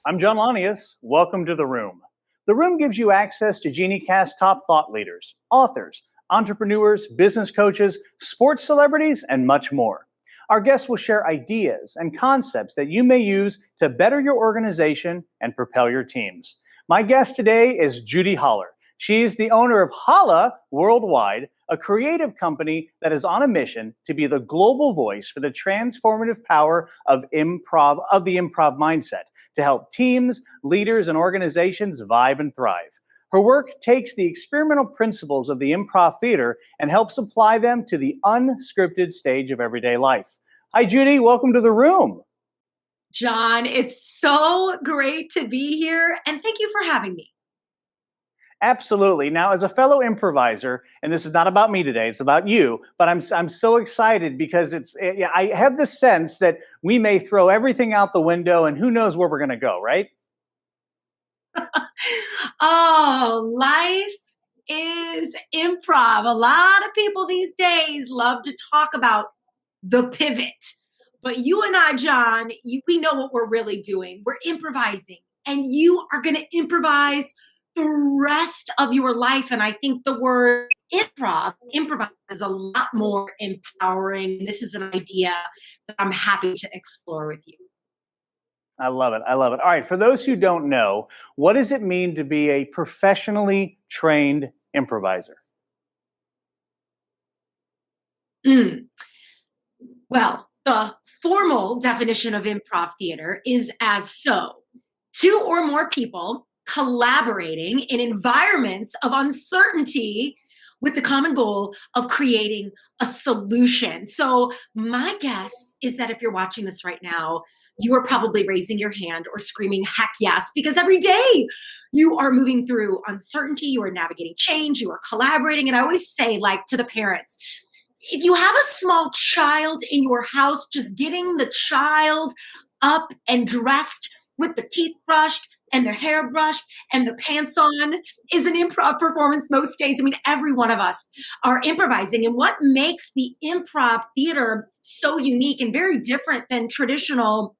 I'm John Lanius. Welcome to The Room. The Room gives you access to GenieCast's top thought leaders, authors, entrepreneurs, business coaches, sports celebrities, and much more. Our guests will share ideas and concepts that you may use to better your organization and propel your teams. My guest today is Judi Holler. She is the owner of Holla Worldwide, a creative company that is on a mission to be the global voice for the transformative power of the improv mindset to help teams, leaders, and organizations vibe and thrive. Her work takes the experimental principles of the improv theater and helps apply them to the unscripted stage of everyday life. Hi, Judi. Welcome to The Room. John, it's so great to be here, and thank you for having me. Absolutely. Now, as a fellow improviser, and this is not about me today, it's about you, but I'm so excited because I have the sense that we may throw everything out the window and who knows where we're going to go, right? Oh, life is improv. A lot of people these days love to talk about the pivot. But you and I, John, we know what we're really doing. We're improvising, and you are going to improvise the rest of your life. And I think the word improvise is a lot more empowering. This is an idea that I'm happy to explore with you. I love it. I love it. All right. For those who don't know, what does it mean to be a professionally trained improviser? Well, the formal definition of improv theater is as so: two or more people collaborating in environments of uncertainty with the common goal of creating a solution. So my guess is that if you're watching this right now, you are probably raising your hand or screaming heck yes, because every day you are moving through uncertainty, you are navigating change, you are collaborating. And I always say, like, to the parents, if you have a small child in your house, just getting the child up and dressed with the teeth brushed and their hair brushed and the pants on is an improv performance most days. I mean, every one of us are improvising. And what makes the improv theater so unique and very different than traditional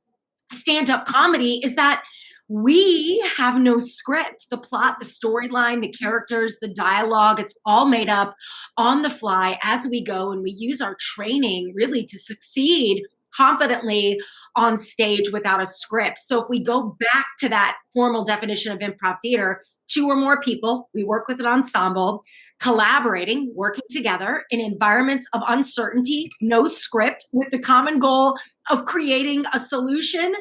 stand-up comedy is that we have no script. The plot, the storyline, the characters, the dialogue, it's all made up on the fly as we go. And we use our training really to succeed confidently on stage without a script. So if we go back to that formal definition of improv theater, two or more people, we work with an ensemble, collaborating, working together in environments of uncertainty, no script, with the common goal of creating a solution,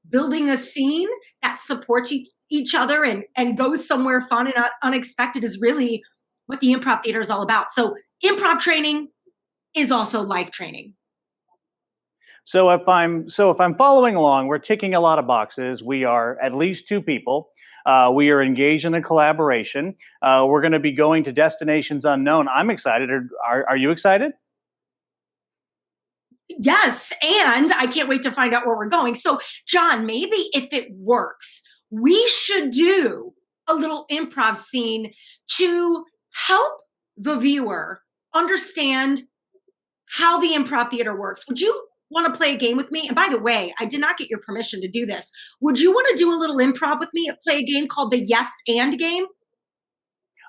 building a scene that supports each other and goes somewhere fun and unexpected is really what the improv theater is all about. So improv training is also life training. So if I'm following along, we're ticking a lot of boxes. We are at least two people. We are engaged in a collaboration. We're going to be going to destinations unknown. I'm excited. Are you excited? Yes, and I can't wait to find out where we're going. So, John, maybe if it works, we should do a little improv scene to help the viewer understand how the improv theater works. Would you want to play a game with me? And by the way, I did not get your permission to do this. Would you want to do a little improv with me and play a game called the Yes and game?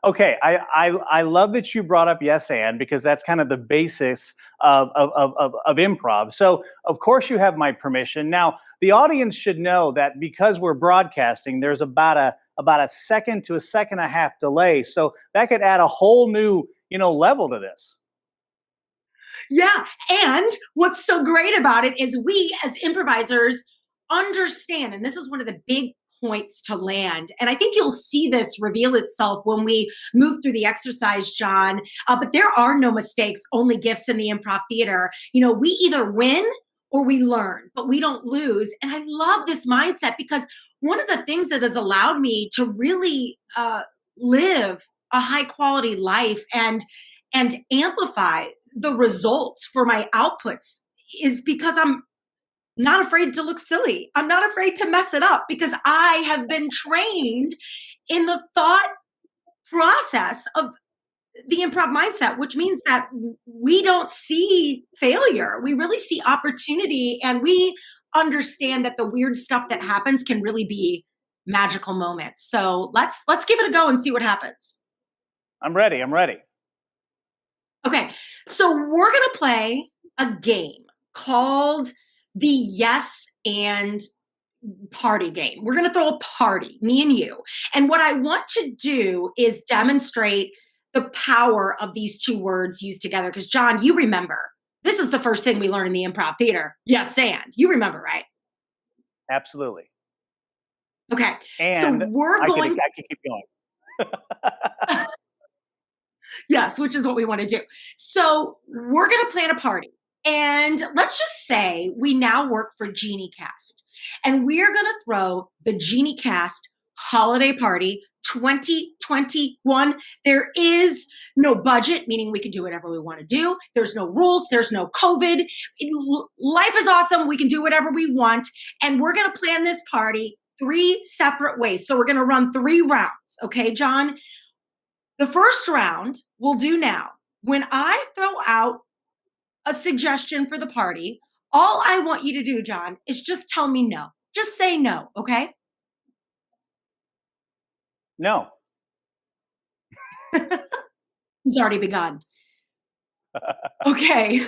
Okay, I love that you brought up yes and, because that's kind of the basis of improv. So of course you have my permission. Now the audience should know that because we're broadcasting, there's about a second to a second and a half delay. So that could add a whole new level to this. Yeah, and what's so great about it is we as improvisers understand, and this is one of the big points to land. And I think you'll see this reveal itself when we move through the exercise, John. But there are no mistakes, only gifts in the improv theater. We either win or we learn, but we don't lose. And I love this mindset because one of the things that has allowed me to really live a high quality life and amplify the results for my outputs is because I'm not afraid to look silly. I'm not afraid to mess it up because I have been trained in the thought process of the improv mindset, which means that we don't see failure. We really see opportunity, and we understand that the weird stuff that happens can really be magical moments. So let's give it a go and see what happens. I'm ready. I'm ready. Okay, so we're gonna play a game called the Yes and Party game. We're gonna throw a party, me and you. And what I want to do is demonstrate the power of these two words used together. Because John, you remember, this is the first thing we learn in the improv theater. Yes, and you remember, right? Absolutely. Okay, And so we're I going. could keep going. Yes, which is what we want to do. So we're going to plan a party. And let's just say we now work for Genie Cast. And we are going to throw the Genie Cast holiday party 2021. There is no budget, meaning we can do whatever we want to do. There's no rules. There's no COVID. Life is awesome. We can do whatever we want. And we're going to plan this party 3 separate ways. So we're going to run 3 rounds. Okay, John? The first round we'll do now. When I throw out a suggestion for the party, all I want you to do, John, is just tell me no. Just say no, okay? No. It's already begun. Okay.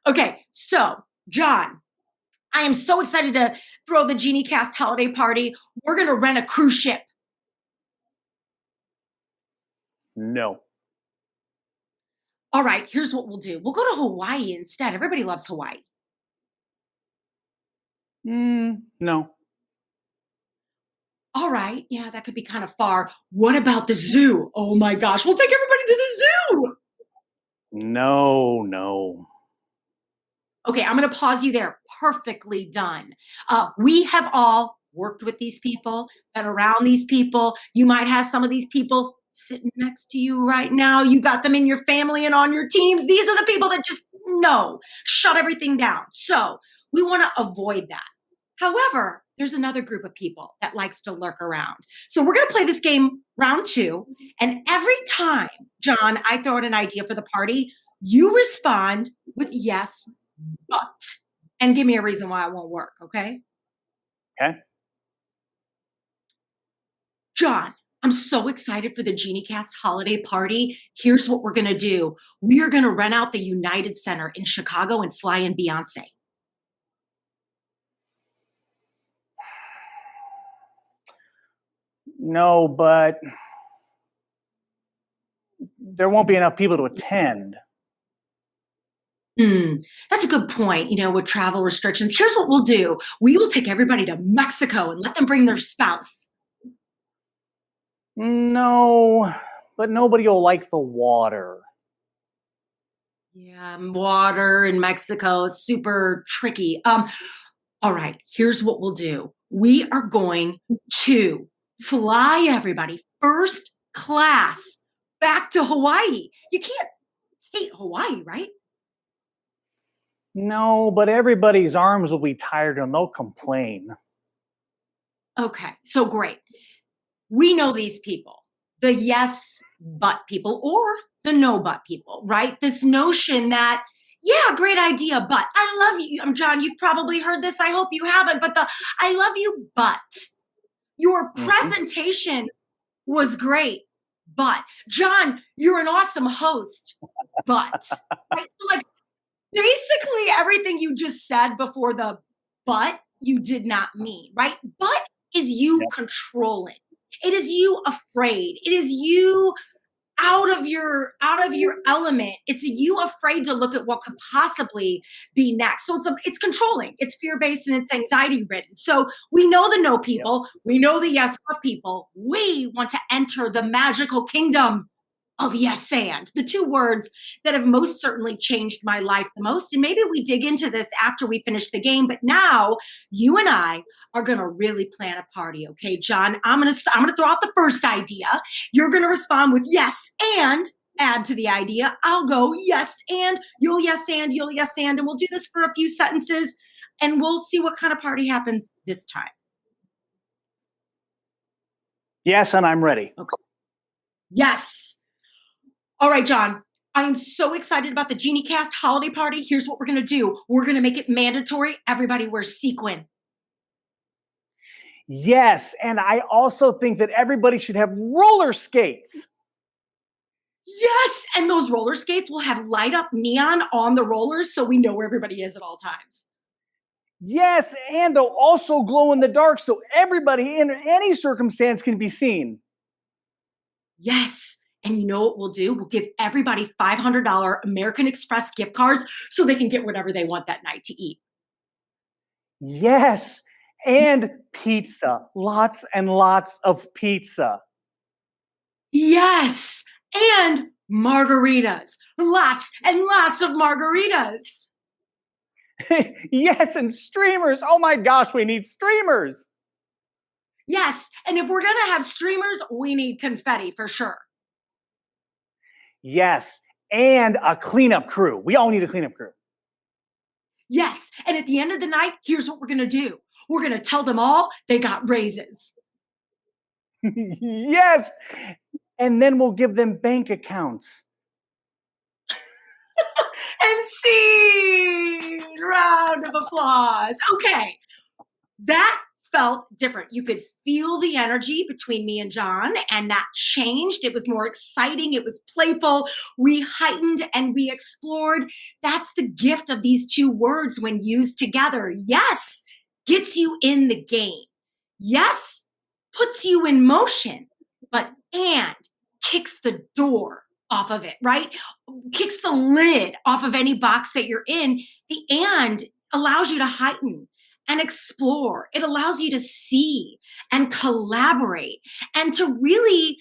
Okay, so, John, I am so excited to throw the Genie Cast holiday party. We're going to rent a cruise ship. No. All right, here's what we'll do. We'll go to Hawaii instead. Everybody loves Hawaii. No. All right, yeah, that could be kind of far. What about the zoo? Oh my gosh, we'll take everybody to the zoo. No. Okay, I'm going to pause you there. Perfectly done. We have all worked with these people, been around these people. You might have some of these people sitting next to you right now. You got them in your family and on your teams. These are the people that just no, shut everything down. So we want to avoid that. However, there's another group of people that likes to lurk around. So we're going to play this game round 2. And every time, John, I throw out an idea for the party, you respond with yes, but, and give me a reason why it won't work, okay? Okay. John, I'm so excited for the Genie Cast holiday party. Here's what we're going to do. We are going to rent out the United Center in Chicago and fly in Beyonce. No, but there won't be enough people to attend. That's a good point. With travel restrictions, here's what we'll do. We will take everybody to Mexico and let them bring their spouse. No, but nobody will like the water. Yeah, water in Mexico is super tricky. All right, here's what we'll do. We are going to fly everybody first class back to Hawaii. You can't hate Hawaii, right? No, but everybody's arms will be tired and they'll complain. Okay, so great. We know these people, the yes, but people, or the no, but people, right? This notion that, yeah, great idea, but I love you. John, you've probably heard this. I hope you haven't, but I love you, but your presentation was great, but John, you're an awesome host, but, right? So basically everything you just said before the but you did not mean, right? But is you controlling. It is you afraid. It is you out of your element. It's you afraid to look at what could possibly be next. So it's controlling. It's fear-based and it's anxiety-ridden. So we know the no people. We know the yes but people. We want to enter the magical kingdom of yes and, the 2 words that have most certainly changed my life the most. And maybe we dig into this after we finish the game, but now you and I are going to really plan a party. Okay, John, I'm going to throw out the first idea. You're going to respond with yes and add to the idea. I'll go yes and, you'll yes and, and we'll do this for a few sentences and we'll see what kind of party happens this time. Yes, and I'm ready. Okay. Yes. All right, John, I am so excited about the GenieCast holiday party. Here's what we're going to do. We're going to make it mandatory. Everybody wears sequin. Yes, and I also think that everybody should have roller skates. Yes, and those roller skates will have light up neon on the rollers so we know where everybody is at all times. Yes, and they'll also glow in the dark so everybody in any circumstance can be seen. Yes, and you know what we'll do? We'll give everybody $500 American Express gift cards so they can get whatever they want that night to eat. Yes, and pizza. Lots and lots of pizza. Yes, and margaritas. Lots and lots of margaritas. Yes, and streamers. Oh my gosh, we need streamers. Yes, and if we're going to have streamers, we need confetti for sure. Yes, and a cleanup crew. We all need a cleanup crew. Yes, and at the end of the night, here's what we're going to do. We're going to tell them all they got raises. Yes, and then we'll give them bank accounts. And scene! Round of applause. Okay, that felt different. You could feel the energy between me and John, and that changed. It was more exciting. It was playful. We heightened and we explored. That's the gift of these two words when used together. Yes, gets you in the game. Yes, puts you in motion, but and kicks the door off of it, right? Kicks the lid off of any box that you're in. The and allows you to heighten and explore. It allows you to see and collaborate and to really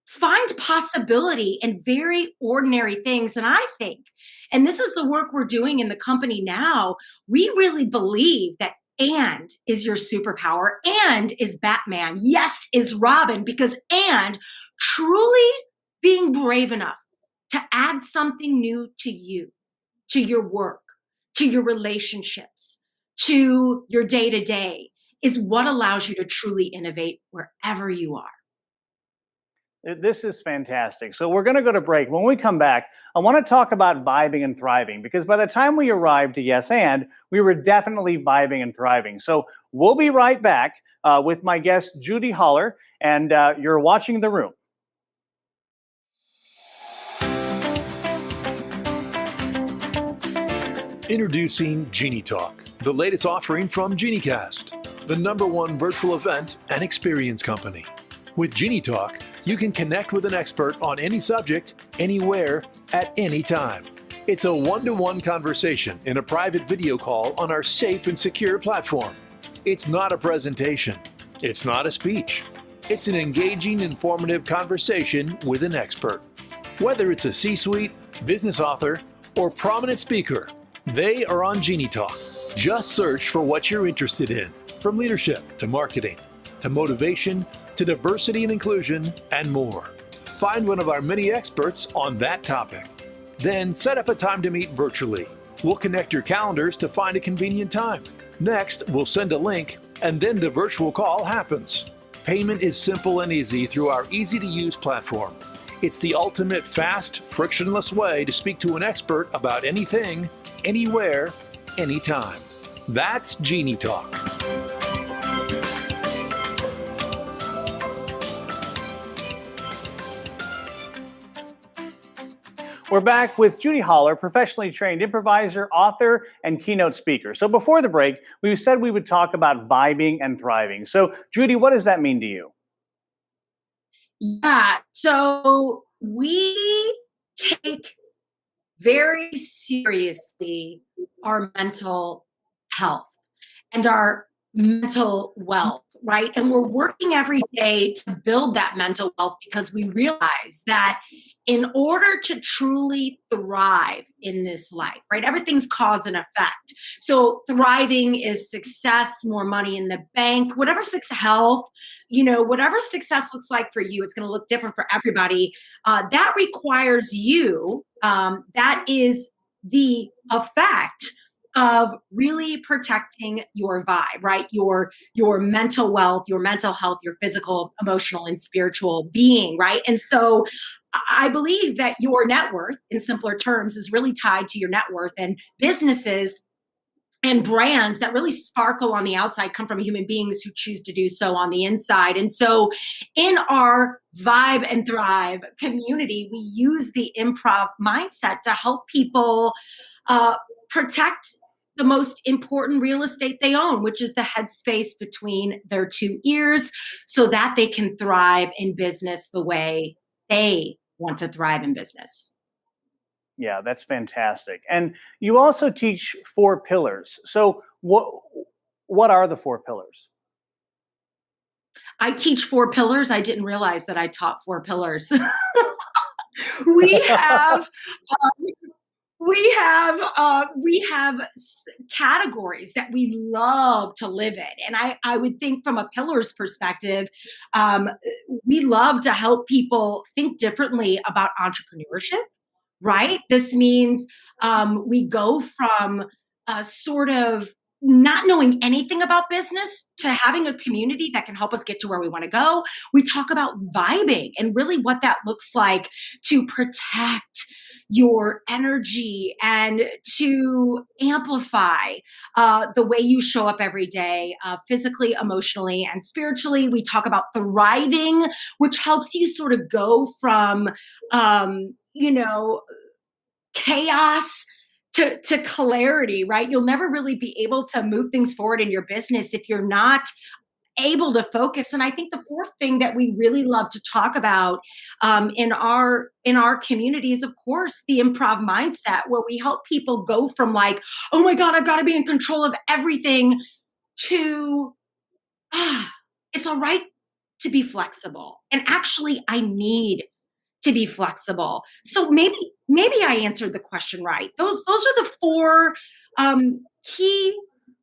find possibility in very ordinary things. And I think, and this is the work we're doing in the company now, we really believe that and is your superpower, and is Batman, yes, is Robin, because and truly being brave enough to add something new to you, to your work, to your relationships, to your day-to-day is what allows you to truly innovate wherever you are. This is fantastic. So we're going to go to break. When we come back, I want to talk about vibing and thriving, because by the time we arrived to Yes And, we were definitely vibing and thriving. So we'll be right back with my guest, Judi Holler, and you're watching The Room. Introducing Genie Talk, the latest offering from GenieCast, the #1 virtual event and experience company. With Genie Talk, you can connect with an expert on any subject, anywhere, at any time. It's a one-to-one conversation in a private video call on our safe and secure platform. It's not a presentation. It's not a speech. It's an engaging, informative conversation with an expert. Whether it's a C-suite, business author, or prominent speaker, they are on Genie Talk. Just search for what you're interested in, from leadership to marketing, to motivation, to diversity and inclusion, and more. Find one of our many experts on that topic. Then set up a time to meet virtually. We'll connect your calendars to find a convenient time. Next, we'll send a link, and then the virtual call happens. Payment is simple and easy through our easy-to-use platform. It's the ultimate fast, frictionless way to speak to an expert about anything, anywhere, anytime. That's Genie Talk. We're back with Judi Holler, professionally trained improviser, author, and keynote speaker. So before the break, we said we would talk about vibing and thriving. So Judi, what does that mean to you? Yeah, so we take very seriously our mental health and our mental wealth, right? And we're working every day to build that mental wealth because we realize that in order to truly thrive in this life, right? Everything's cause and effect. So thriving is success, more money in the bank, whatever success, health, whatever success looks like for you, it's going to look different for everybody. That requires you, that is the effect of really protecting your vibe, right? Your mental wealth, your mental health, your physical, emotional, and spiritual being, right? And so I believe that your net worth, in simpler terms, is really tied to your net worth, and businesses and brands that really sparkle on the outside come from human beings who choose to do so on the inside. And so in our Vibe and Thrive community, we use the improv mindset to help people protect the most important real estate they own, which is the headspace between their two ears, so that they can thrive in business the way they want to thrive in business. Yeah, that's fantastic. And you also teach 4 pillars. So what are the 4 pillars? I teach 4 pillars. I didn't realize that I taught 4 pillars. we have we have categories that we love to live in, and I would think from a pillars perspective, we love to help people think differently about entrepreneurship. Right? This means we go from sort of not knowing anything about business to having a community that can help us get to where we want to go. We talk about vibing and really what that looks like to protect your energy and to amplify the way you show up every day, physically, emotionally, and spiritually. We talk about thriving, which helps you sort of go from chaos to clarity, right? You'll never really be able to move things forward in your business if you're not able to focus. And I think the 4th thing that we really love to talk about in our community is, of course, the improv mindset, where we help people go from like, oh my God, I've got to be in control of everything, to it's all right to be flexible. And actually, I need to be flexible. So maybe I answered the question right. Those are the 4 key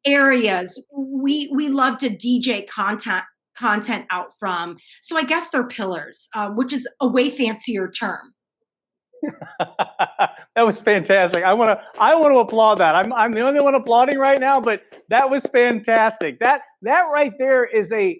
areas we love to DJ content out from. So I guess they're pillars, which is a way fancier term. That was fantastic. I want to applaud that. I'm the only one applauding right now, but that was fantastic. That right there is that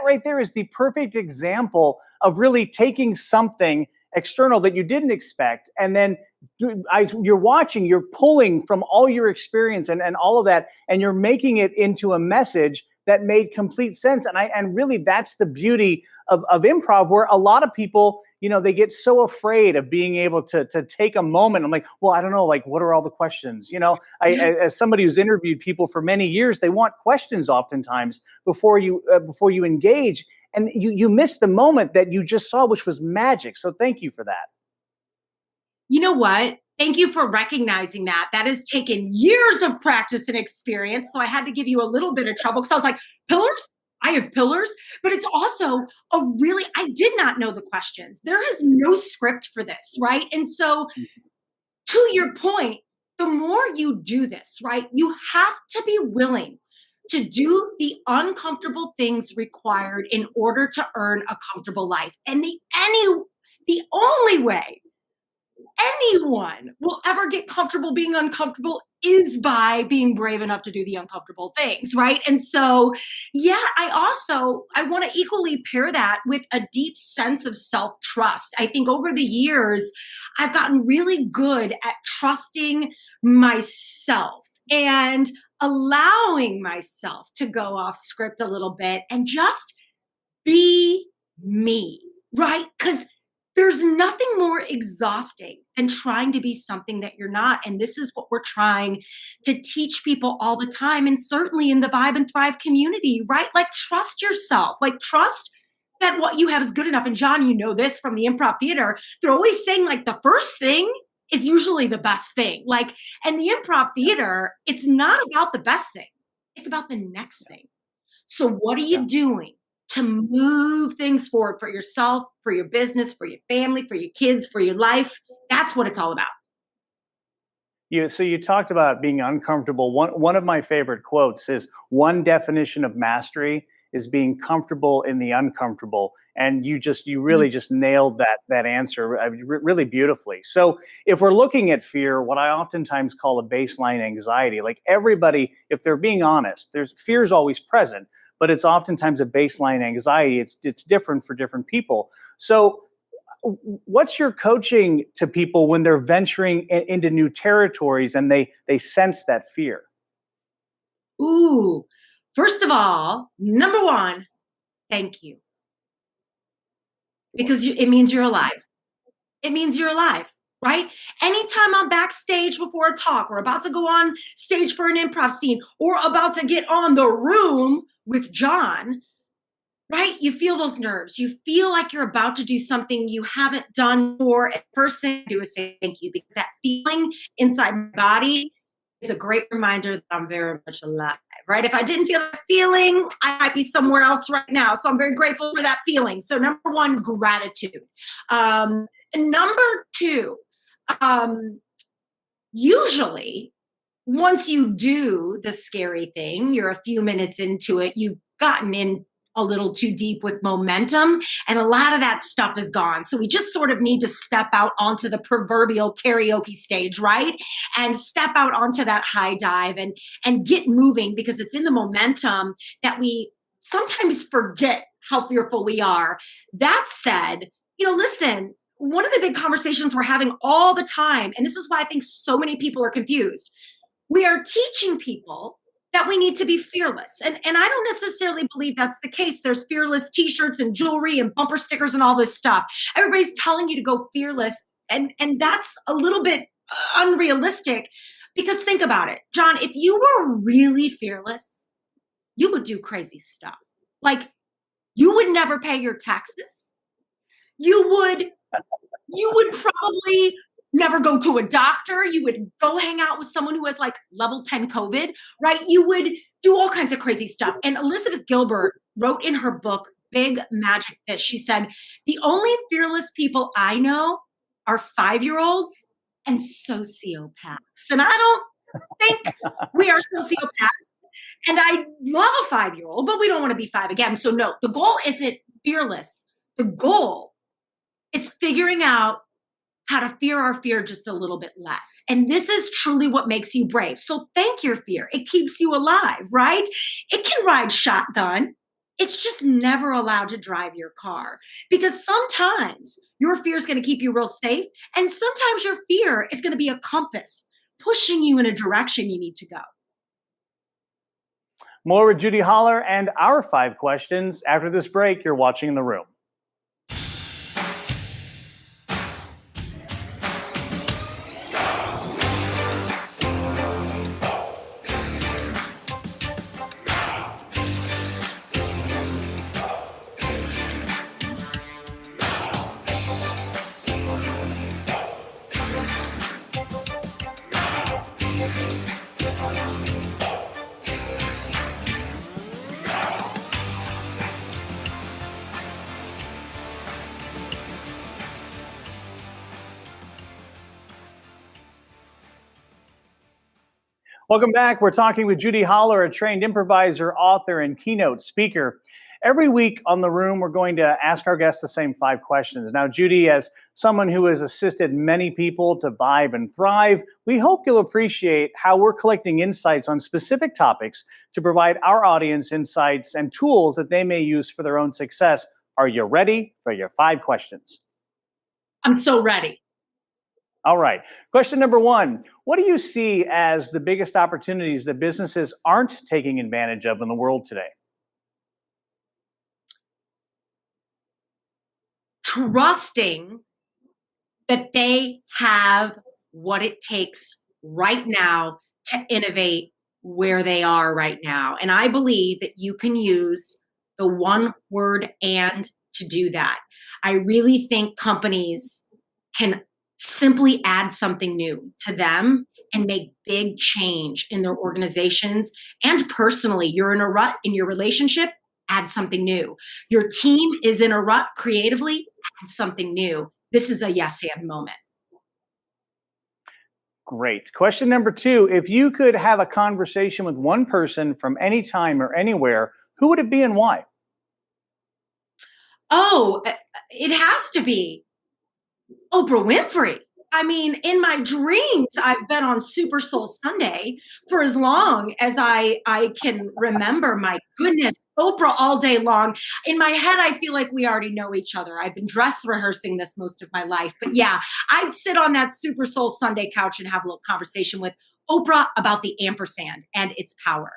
right there is the perfect example of really taking something external that you didn't expect, and then you're pulling from all your experience and all of that, and you're making it into a message that made complete sense. And really, that's the beauty of improv, where a lot of people, they get so afraid of being able to take a moment. I'm like, well, I don't know, like, what are all the questions? As somebody who's interviewed people for many years, they want questions oftentimes before you engage, and you miss the moment that you just saw, which was magic. So thank you for that. You know what? Thank you for recognizing that. That has taken years of practice and experience. So I had to give you a little bit of trouble, because I was like, pillars? I have pillars, but it's also I did not know the questions. There is no script for this, right? And so to your point, the more you do this, right, you have to be willing to do the uncomfortable things required in order to earn a comfortable life. And the only way anyone will ever get comfortable being uncomfortable is by being brave enough to do the uncomfortable things, right? And so, yeah, I want to equally pair that with a deep sense of self-trust. I think over the years, I've gotten really good at trusting myself and allowing myself to go off script a little bit and just be me, right? Because there's nothing more exhausting than trying to be something that you're not. And this is what we're trying to teach people all the time. And certainly in the Vibe and Thrive community, right? Like, trust yourself, like, trust that what you have is good enough. And John, you know this from the improv theater, they're always saying, like, the first thing is usually the best thing. Like, and the improv theater, it's not about the best thing. It's about the next thing. So what are you doing to move things forward for yourself, for your business, for your family, for your kids, for your life? That's what it's all about. So you talked about being uncomfortable. One of my favorite quotes is, one definition of mastery is being comfortable in the uncomfortable. And you really just nailed that answer really beautifully. So if we're looking at fear, what I oftentimes call a baseline anxiety, like everybody, if they're being honest, fear is always present, but it's oftentimes a baseline anxiety. It's different for different people. So what's your coaching to people when they're venturing into new territories and they sense that fear? Ooh, first of all, number one, thank you. Because it means you're alive. It means you're alive, right? Anytime I'm backstage before a talk or about to go on stage for an improv scene or about to get on the room with John, right? You feel those nerves. You feel like you're about to do something you haven't done before. And first thing I do is say thank you, because that feeling inside my body is a great reminder that I'm very much alive, right? If I didn't feel that feeling, I might be somewhere else right now. So I'm very grateful for that feeling. So number one, gratitude. Number two, usually once you do the scary thing, you're a few minutes into it, you've gotten in a little too deep with momentum, and a lot of that stuff is gone. So we just sort of need to step out onto the proverbial karaoke stage, right? And step out onto that high dive and get moving, because it's in the momentum that we sometimes forget how fearful we are. That said, listen, one of the big conversations we're having all the time, and this is why I think so many people are confused, we are teaching people that we need to be fearless. And I don't necessarily believe that's the case. There's fearless t-shirts and jewelry and bumper stickers and all this stuff. Everybody's telling you to go fearless. And that's a little bit unrealistic, because think about it, John, if you were really fearless, you would do crazy stuff. Like, you would never pay your taxes. You would probably never go to a doctor. You would go hang out with someone who has like level 10 COVID, right? You would do all kinds of crazy stuff. And Elizabeth Gilbert wrote in her book, Big Magic Fish, she said, the only fearless people I know are 5-year-olds and sociopaths. And I don't think we are sociopaths. And I love a 5-year-old, but we don't want to be 5 again. So no, the goal isn't fearless. The goal is figuring out how to fear our fear just a little bit less. And this is truly what makes you brave. So thank your fear. It keeps you alive, right? It can ride shotgun. It's just never allowed to drive your car, because sometimes your fear is going to keep you real safe. And sometimes your fear is going to be a compass pushing you in a direction you need to go. More with Judi Holler and our 5 questions after this break. You're watching The Room. Welcome back. We're talking with Judi Holler, a trained improviser, author, and keynote speaker. Every week on The Room, we're going to ask our guests the same 5 questions. Now, Judi, as someone who has assisted many people to vibe and thrive, we hope you'll appreciate how we're collecting insights on specific topics to provide our audience insights and tools that they may use for their own success. Are you ready for your 5 questions? I'm so ready. All right. Question number 1. What do you see as the biggest opportunities that businesses aren't taking advantage of in the world today? Trusting that they have what it takes right now to innovate where they are right now. And I believe that you can use the one word "and" to do that. I really think companies can simply add something new to them and make big change in their organizations. And personally, you're in a rut in your relationship, add something new. Your team is in a rut creatively, add something new. This is a yes and moment. Great. Question number 2. If you could have a conversation with one person from any time or anywhere, who would it be and why? Oh, it has to be Oprah Winfrey. I mean, in my dreams, I've been on Super Soul Sunday for as long as I can remember. My goodness, Oprah all day long. In my head, I feel like we already know each other. I've been dress rehearsing this most of my life. But yeah, I'd sit on that Super Soul Sunday couch and have a little conversation with Oprah about the ampersand and its power.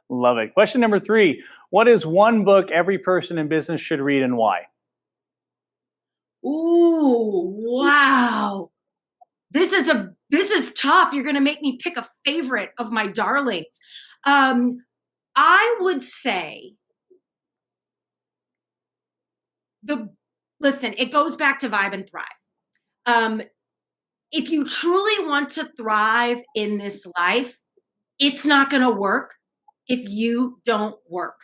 Love it. Question number 3. What is one book every person in business should read and why? Ooh, wow. This is tough. You're going to make me pick a favorite of my darlings. I would say listen, it goes back to Vibe and Thrive. If you truly want to thrive in this life, it's not going to work if you don't work.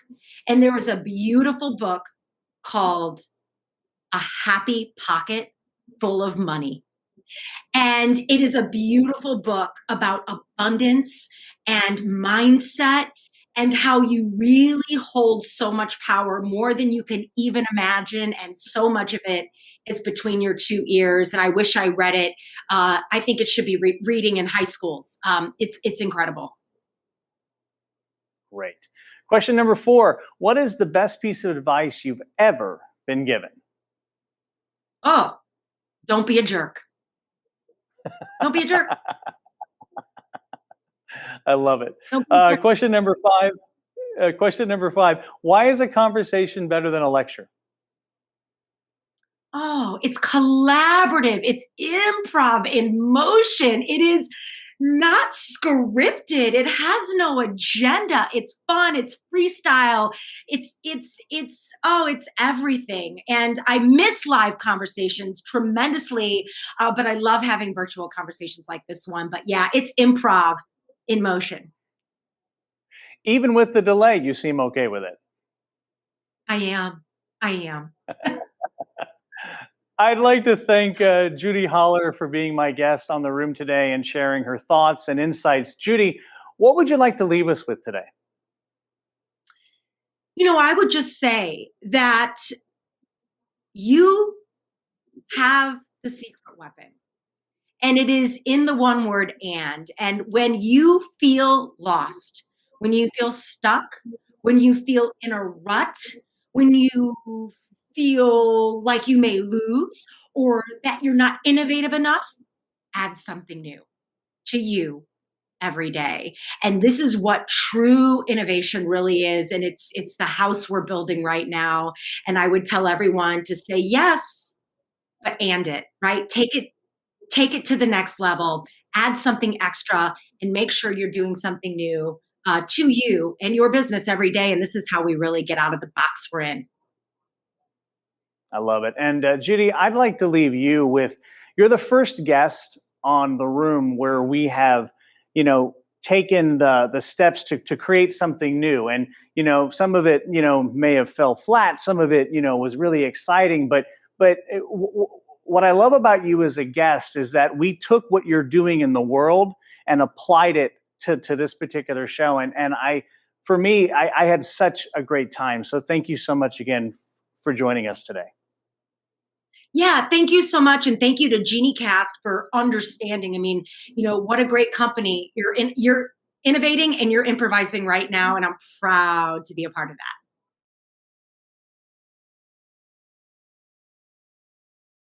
And there was a beautiful book called A Happy Pocket Full of Money. And it is a beautiful book about abundance and mindset and how you really hold so much power, more than you can even imagine. And so much of it is between your 2 ears. And I wish I read it. I think it should be reading in high schools. It's incredible. Great. Question number 4. What is the best piece of advice you've ever been given? Oh, don't be a jerk. Don't be a jerk. I love it. Don't be a jerk. Question number 5. Why is a conversation better than a lecture? Oh, it's collaborative. It's improv in motion. It is not scripted. It has no agenda. It's fun. It's freestyle. It's everything. And I miss live conversations tremendously, but I love having virtual conversations like this one. But yeah, it's improv in motion. Even with the delay, you seem okay with it. I am. I'd like to thank Judi Holler for being my guest on the room today and sharing her thoughts and insights. Judi, what would you like to leave us with today? I would just say that you have the secret weapon, and it is in the one word and. And when you feel lost, when you feel stuck, when you feel in a rut, when you feel like you may lose or that you're not innovative enough, add something new to you every day. And this is what true innovation really is. And it's the house we're building right now. And I would tell everyone to say yes, but and it, right? Take it to the next level, add something extra, and make sure you're doing something new to you and your business every day. And this is how we really get out of the box we're in. I love it. And Judi, I'd like to leave you with, you're the first guest on the room where we have, taken the steps to create something new. And, some of it, may have fell flat. Some of it, was really exciting. But what I love about you as a guest is that we took what you're doing in the world and applied it to this particular show. And I had such a great time. So thank you so much again for joining us today. Yeah, thank you so much. And thank you to GenieCast for understanding. I mean, what a great company. You're innovating and you're improvising right now. And I'm proud to be a part of that.